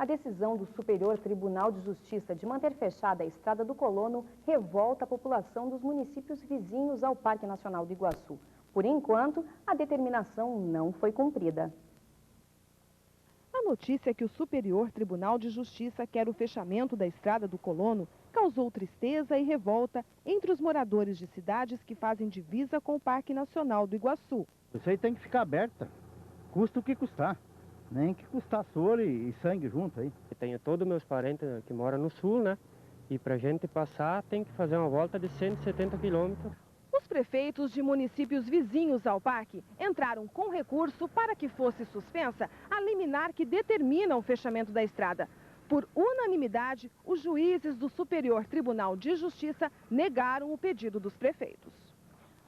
A decisão do Superior Tribunal de Justiça de manter fechada a Estrada do Colono revolta a população dos municípios vizinhos ao Parque Nacional do Iguaçu. Por enquanto, a determinação não foi cumprida. A notícia que o Superior Tribunal de Justiça quer o fechamento da Estrada do Colono causou tristeza e revolta entre os moradores de cidades que fazem divisa com o Parque Nacional do Iguaçu. Isso aí tem que ficar aberta, custa o que custar, nem que custar soro e sangue junto aí. Eu tenho todos meus parentes que moram no sul, né? E pra gente passar tem que fazer uma volta de 170 quilômetros. Os prefeitos de municípios vizinhos ao parque entraram com recurso para que fosse suspensa a liminar que determina o fechamento da estrada. Por unanimidade, os juízes do Superior Tribunal de Justiça negaram o pedido dos prefeitos.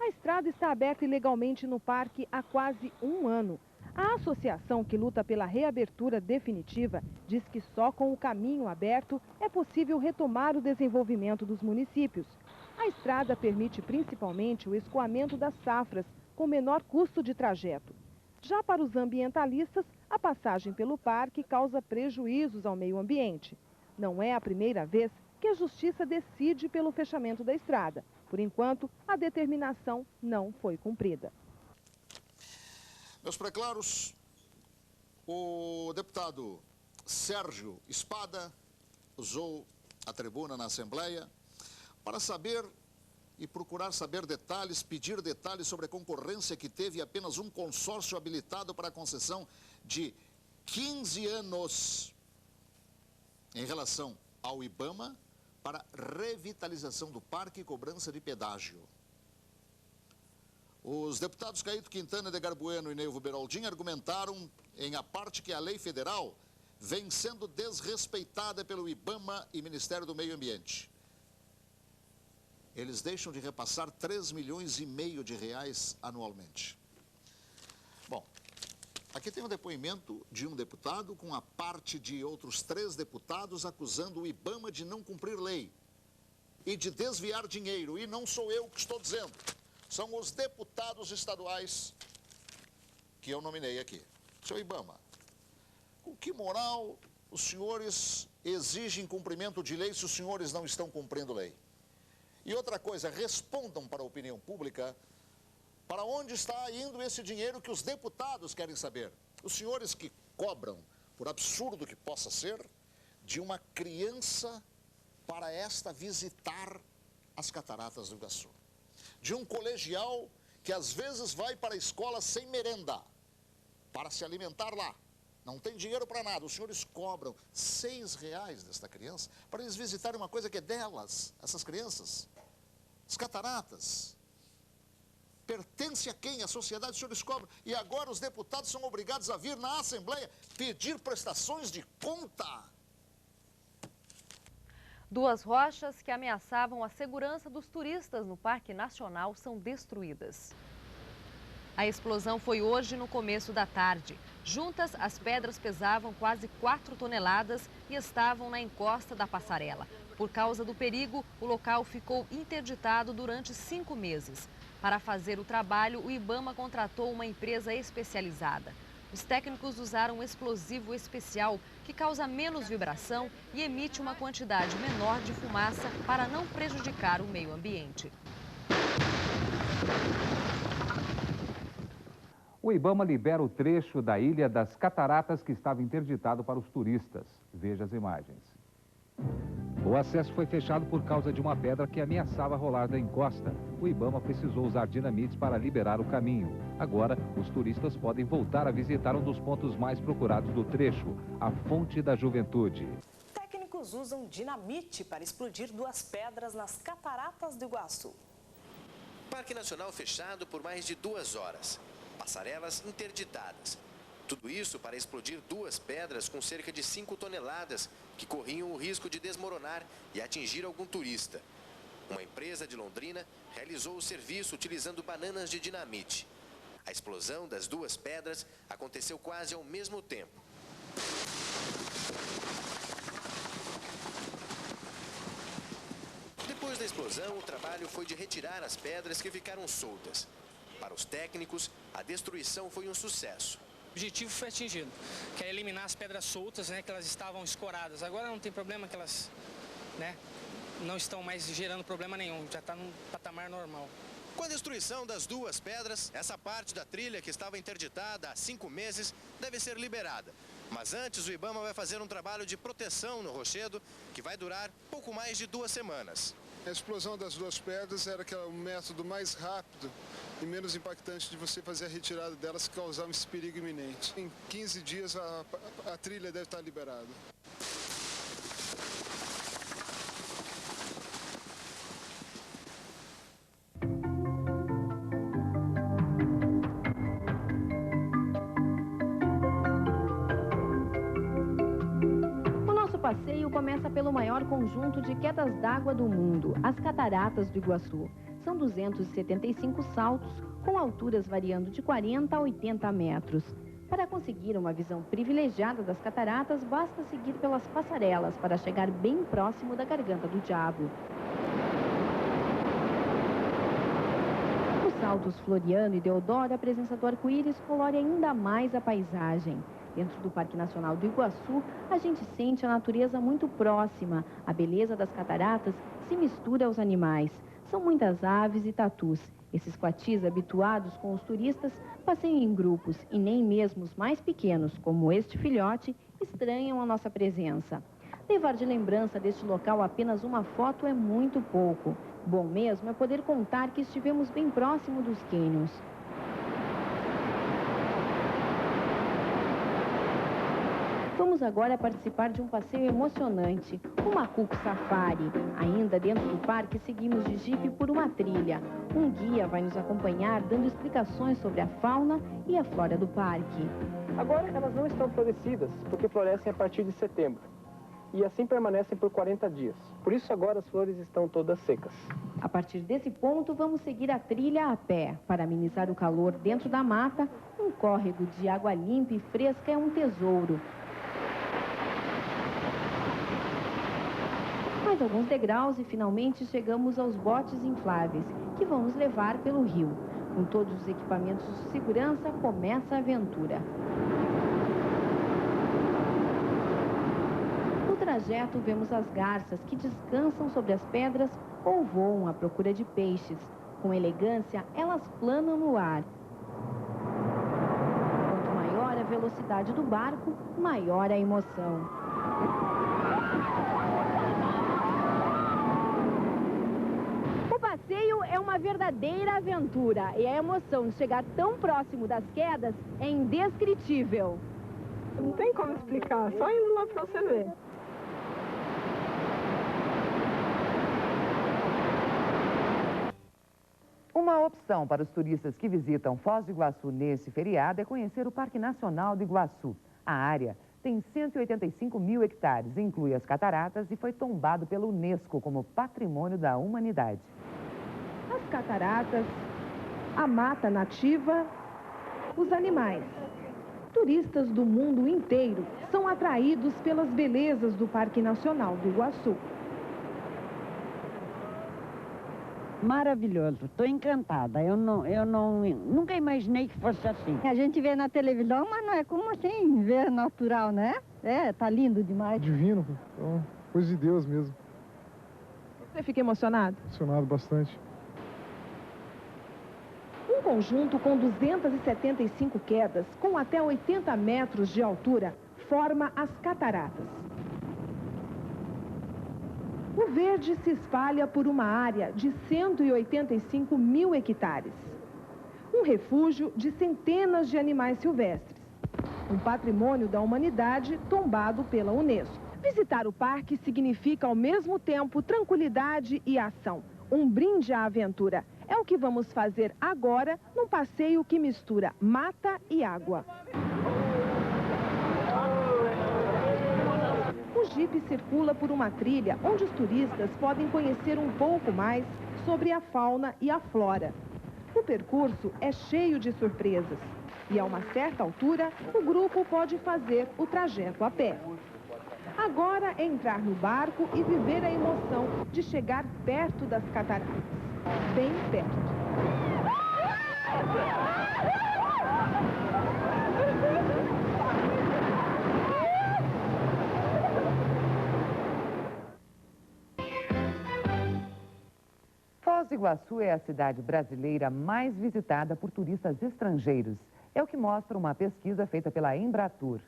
A estrada está aberta ilegalmente no parque há quase um ano. A associação que luta pela reabertura definitiva diz que só com o caminho aberto é possível retomar o desenvolvimento dos municípios. A estrada permite principalmente o escoamento das safras, com menor custo de trajeto. Já para os ambientalistas, a passagem pelo parque causa prejuízos ao meio ambiente. Não é a primeira vez que a Justiça decide pelo fechamento da estrada. Por enquanto, a determinação não foi cumprida. Meus preclaros, o deputado Sérgio Espada usou a tribuna na Assembleia para saber e procurar saber detalhes, pedir detalhes sobre a concorrência que teve apenas um consórcio habilitado para a concessão de 15 anos em relação ao IBAMA para revitalização do parque e cobrança de pedágio. Os deputados Caíto Quintana, Edgar Bueno e Neivo Beraldin argumentaram em a parte que a lei federal vem sendo desrespeitada pelo IBAMA e Ministério do Meio Ambiente. Eles deixam de repassar 3,5 milhões de reais anualmente. Bom, aqui tem um depoimento de um deputado com a parte de outros 3 deputados acusando o IBAMA de não cumprir lei e de desviar dinheiro. E não sou eu que estou dizendo, são os deputados estaduais que eu nominei aqui. Seu IBAMA, com que moral os senhores exigem cumprimento de lei se os senhores não estão cumprindo lei? E outra coisa, respondam para a opinião pública para onde está indo esse dinheiro que os deputados querem saber. Os senhores que cobram, por absurdo que possa ser, de uma criança para esta visitar as cataratas do Iguaçu. De um colegial que às vezes vai para a escola sem merenda, para se alimentar lá. Não tem dinheiro para nada. Os senhores cobram R$6 desta criança para eles visitarem uma coisa que é delas, essas crianças. As cataratas. Pertence a quem? A sociedade, os senhores cobram. E agora os deputados são obrigados a vir na Assembleia pedir prestações de conta. 2 rochas que ameaçavam a segurança dos turistas no Parque Nacional são destruídas. A explosão foi hoje no começo da tarde. Juntas, as pedras pesavam quase 4 toneladas e estavam na encosta da passarela. Por causa do perigo, o local ficou interditado durante 5 meses. Para fazer o trabalho, o IBAMA contratou uma empresa especializada. Os técnicos usaram um explosivo especial que causa menos vibração e emite uma quantidade menor de fumaça para não prejudicar o meio ambiente. O IBAMA libera o trecho da Ilha das Cataratas que estava interditado para os turistas. Veja as imagens. O acesso foi fechado por causa de uma pedra que ameaçava rolar da encosta. O IBAMA precisou usar dinamites para liberar o caminho. Agora, os turistas podem voltar a visitar um dos pontos mais procurados do trecho, a Fonte da Juventude. Técnicos usam dinamite para explodir 2 pedras nas cataratas do Iguaçu. Parque Nacional fechado por mais de 2 horas. Passarelas interditadas. Tudo isso para explodir 2 pedras com cerca de 5 toneladas, que corriam o risco de desmoronar e atingir algum turista. Uma empresa de Londrina realizou o serviço utilizando bananas de dinamite. A explosão das 2 pedras aconteceu quase ao mesmo tempo. Depois da explosão, o trabalho foi de retirar as pedras que ficaram soltas. Para os técnicos, a destruição foi um sucesso. objetivo foi atingido, que é eliminar as pedras soltas, né, que elas estavam escoradas. Agora não tem problema, que elas, né, não estão mais gerando problema nenhum, já está num patamar normal. Com a destruição das duas pedras, essa parte da trilha que estava interditada há 5 meses deve ser liberada. Mas antes o IBAMA vai fazer um trabalho de proteção no rochedo que vai durar pouco mais de 2 semanas. A explosão das duas pedras era o método mais rápido e menos impactante de você fazer a retirada delas, que causava esse perigo iminente. Em 15 dias a trilha deve estar liberada. O passeio começa pelo maior conjunto de quedas d'água do mundo, as Cataratas do Iguaçu. São 275 saltos, com alturas variando de 40 a 80 metros. Para conseguir uma visão privilegiada das cataratas, basta seguir pelas passarelas para chegar bem próximo da Garganta do Diabo. Os saltos Floriano e Deodoro, a presença do arco-íris colore ainda mais a paisagem. Dentro do Parque Nacional do Iguaçu, a gente sente a natureza muito próxima. A beleza das cataratas se mistura aos animais. São muitas aves e tatus. Esses coatis, habituados com os turistas, passeiam em grupos e nem mesmo os mais pequenos, como este filhote, estranham a nossa presença. Levar de lembrança deste local apenas uma foto é muito pouco. Bom mesmo é poder contar que estivemos bem próximo dos cânions. Vamos agora participar de um passeio emocionante, o Macuco Safari. Ainda dentro do parque, seguimos de jipe por uma trilha. Um guia vai nos acompanhar, dando explicações sobre a fauna e a flora do parque. Agora elas não estão florescidas, porque florescem a partir de setembro. E assim permanecem por 40 dias. Por isso agora as flores estão todas secas. A partir desse ponto, vamos seguir a trilha a pé. Para amenizar o calor dentro da mata, um córrego de água limpa e fresca é um tesouro. Mais alguns degraus e finalmente chegamos aos botes infláveis, que vão nos levar pelo rio. Com todos os equipamentos de segurança, começa a aventura. No trajeto, vemos as garças que descansam sobre as pedras ou voam à procura de peixes. Com elegância, elas planam no ar. Quanto maior a velocidade do barco, maior a emoção. O passeio é uma verdadeira aventura e a emoção de chegar tão próximo das quedas é indescritível. Não tem como explicar, só indo lá para você ver. Uma opção para os turistas que visitam Foz do Iguaçu nesse feriado é conhecer o Parque Nacional do Iguaçu. A área tem 185 mil hectares, inclui as cataratas e foi tombado pela Unesco como Patrimônio da Humanidade. As cataratas, a mata nativa, os animais. Turistas do mundo inteiro são atraídos pelas belezas do Parque Nacional do Iguaçu. Maravilhoso, estou encantada. Eu nunca imaginei que fosse assim. A gente vê na televisão, mas não é como assim, ver natural, né? É, tá lindo demais. Divino, então, coisa de Deus mesmo. Você fica emocionado? Emocionado bastante. Um conjunto com 275 quedas, com até 80 metros de altura, forma as cataratas. O verde se espalha por uma área de 185 mil hectares. Um refúgio de centenas de animais silvestres. Um patrimônio da humanidade tombado pela Unesco. Visitar o parque significa ao mesmo tempo tranquilidade e ação. Um brinde à aventura. É o que vamos fazer agora num passeio que mistura mata e água. O jipe circula por uma trilha onde os turistas podem conhecer um pouco mais sobre a fauna e a flora. O percurso é cheio de surpresas e a uma certa altura o grupo pode fazer o trajeto a pé. Agora é entrar no barco e viver a emoção de chegar perto das cataratas. Bem perto. Foz do Iguaçu é a cidade brasileira mais visitada por turistas estrangeiros. É o que mostra uma pesquisa feita pela Embratur.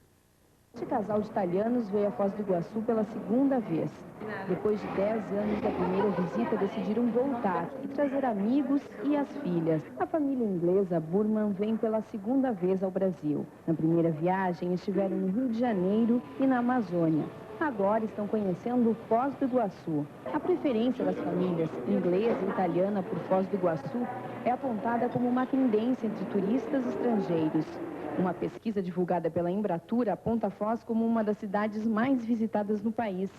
Este casal de italianos veio a Foz do Iguaçu pela segunda vez. Depois de 10 anos da primeira visita, decidiram voltar e trazer amigos e as filhas. A família inglesa Burman vem pela segunda vez ao Brasil. Na primeira viagem, estiveram no Rio de Janeiro e na Amazônia. Agora estão conhecendo Foz do Iguaçu. A preferência das famílias inglesa e italiana por Foz do Iguaçu é apontada como uma tendência entre turistas estrangeiros. Uma pesquisa divulgada pela Embratur aponta Foz como uma das cidades mais visitadas no país,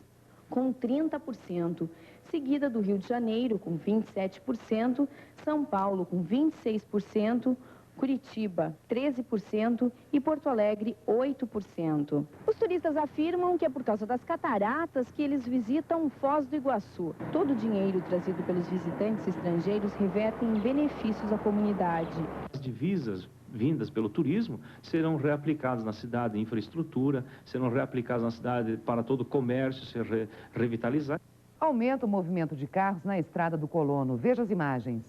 com 30%, seguida do Rio de Janeiro, com 27%, São Paulo, com 26%, Curitiba, 13% e Porto Alegre, 8%. Os turistas afirmam que é por causa das cataratas que eles visitam Foz do Iguaçu. Todo o dinheiro trazido pelos visitantes estrangeiros reverte em benefícios à comunidade. As divisas vindas pelo turismo serão reaplicadas na cidade, infraestrutura, serão reaplicadas na cidade para todo o comércio ser revitalizado. Aumenta o movimento de carros na Estrada do Colono. Veja as imagens.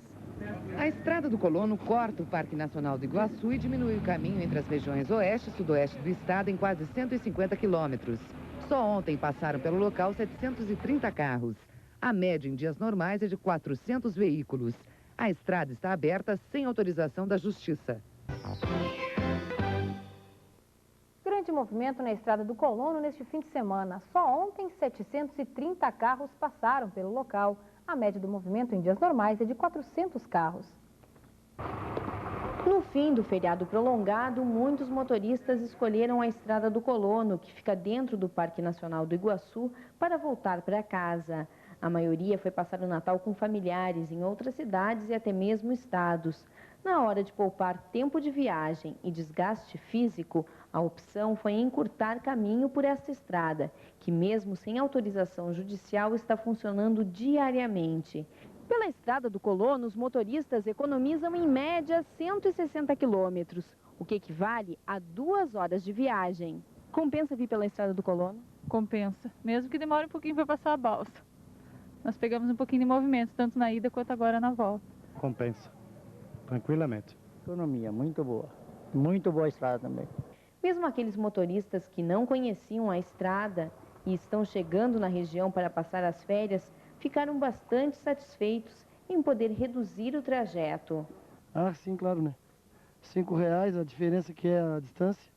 A Estrada do Colono corta o Parque Nacional do Iguaçu e diminui o caminho entre as regiões oeste e sudoeste do estado em quase 150 quilômetros. Só ontem passaram pelo local 730 carros. A média em dias normais é de 400 veículos. A estrada está aberta sem autorização da Justiça. Grande movimento na Estrada do Colono neste fim de semana. Só ontem, 730 carros passaram pelo local. A média do movimento em dias normais é de 400 carros. No fim do feriado prolongado, muitos motoristas escolheram a Estrada do Colono, que fica dentro do Parque Nacional do Iguaçu, para voltar para casa. A maioria foi passar o Natal com familiares em outras cidades e até mesmo estados. Na hora de poupar tempo de viagem e desgaste físico, a opção foi encurtar caminho por esta estrada, que mesmo sem autorização judicial está funcionando diariamente. Pela Estrada do Colono, os motoristas economizam em média 160 quilômetros, o que equivale a 2 horas de viagem. Compensa vir pela Estrada do Colono? Compensa, mesmo que demore um pouquinho para passar a balsa. Nós pegamos um pouquinho de movimento, tanto na ida quanto agora na volta. Compensa, tranquilamente. Economia muito boa a estrada também. Mesmo aqueles motoristas que não conheciam a estrada e estão chegando na região para passar as férias, ficaram bastante satisfeitos em poder reduzir o trajeto. Ah, sim, claro, né? R$5, a diferença que é a distância.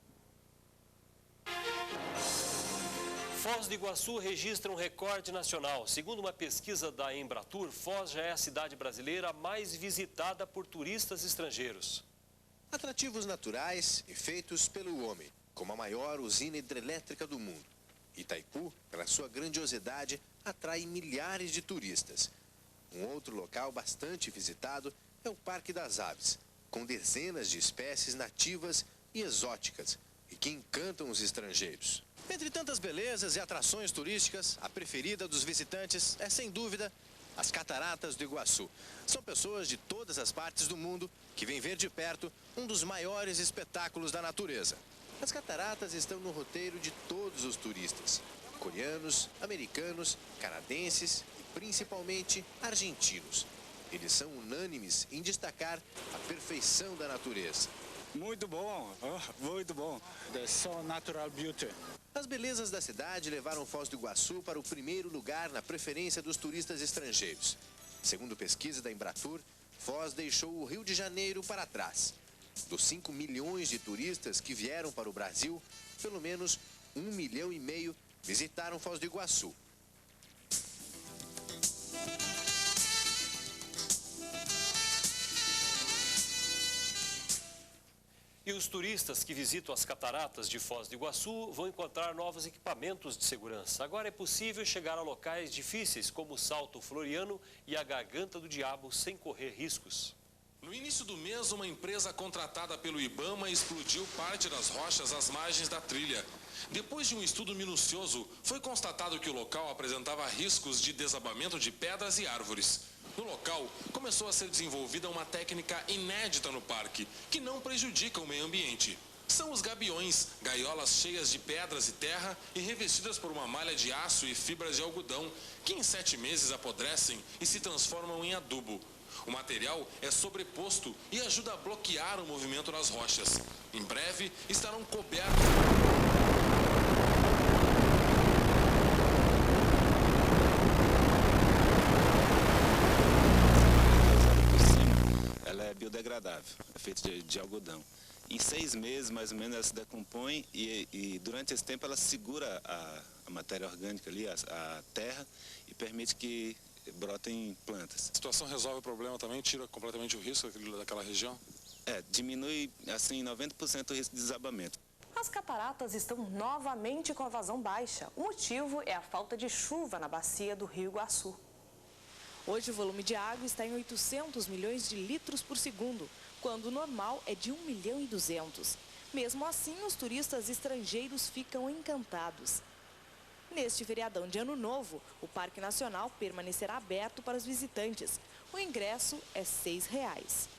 Foz do Iguaçu registra um recorde nacional. Segundo uma pesquisa da Embratur, Foz já é a cidade brasileira mais visitada por turistas estrangeiros. Atrativos naturais e feitos pelo homem, como a maior usina hidrelétrica do mundo. Itaipu, pela sua grandiosidade, atrai milhares de turistas. Um outro local bastante visitado é o Parque das Aves, com dezenas de espécies nativas e exóticas e que encantam os estrangeiros. Entre tantas belezas e atrações turísticas, a preferida dos visitantes é, sem dúvida, as Cataratas do Iguaçu. São pessoas de todas as partes do mundo que vêm ver de perto um dos maiores espetáculos da natureza. As cataratas estão no roteiro de todos os turistas, coreanos, americanos, canadenses e principalmente argentinos. Eles são unânimes em destacar a perfeição da natureza. Muito bom, muito bom. The so natural beauty. As belezas da cidade levaram Foz do Iguaçu para o primeiro lugar na preferência dos turistas estrangeiros. Segundo pesquisa da Embratur, Foz deixou o Rio de Janeiro para trás. Dos 5 milhões de turistas que vieram para o Brasil, pelo menos 1,5 milhão visitaram Foz do Iguaçu. E os turistas que visitam as cataratas de Foz do Iguaçu vão encontrar novos equipamentos de segurança. Agora é possível chegar a locais difíceis como o Salto Floriano e a Garganta do Diabo sem correr riscos. No início do mês, uma empresa contratada pelo IBAMA explodiu parte das rochas às margens da trilha. Depois de um estudo minucioso, foi constatado que o local apresentava riscos de desabamento de pedras e árvores. No local, começou a ser desenvolvida uma técnica inédita no parque, que não prejudica o meio ambiente. São os gabiões, gaiolas cheias de pedras e terra e revestidas por uma malha de aço e fibras de algodão, que em 7 meses apodrecem e se transformam em adubo. O material é sobreposto e ajuda a bloquear o movimento nas rochas. Em breve, estarão cobertos. Ela é biodegradável, é feita de algodão. Em 6 meses, mais ou menos, ela se decompõe e durante esse tempo ela segura a matéria orgânica ali, a terra, e permite que brotem plantas. A situação resolve o problema também? Tira completamente o risco daquela região? Diminui assim 90% o risco de desabamento. As cataratas estão novamente com a vazão baixa. O motivo é a falta de chuva na bacia do Rio Iguaçu. Hoje o volume de água está em 800 milhões de litros por segundo, quando o normal é de 1,2 milhão. Mesmo assim, os turistas estrangeiros ficam encantados. Neste feriadão de Ano Novo, o Parque Nacional permanecerá aberto para os visitantes. O ingresso é R$ 6.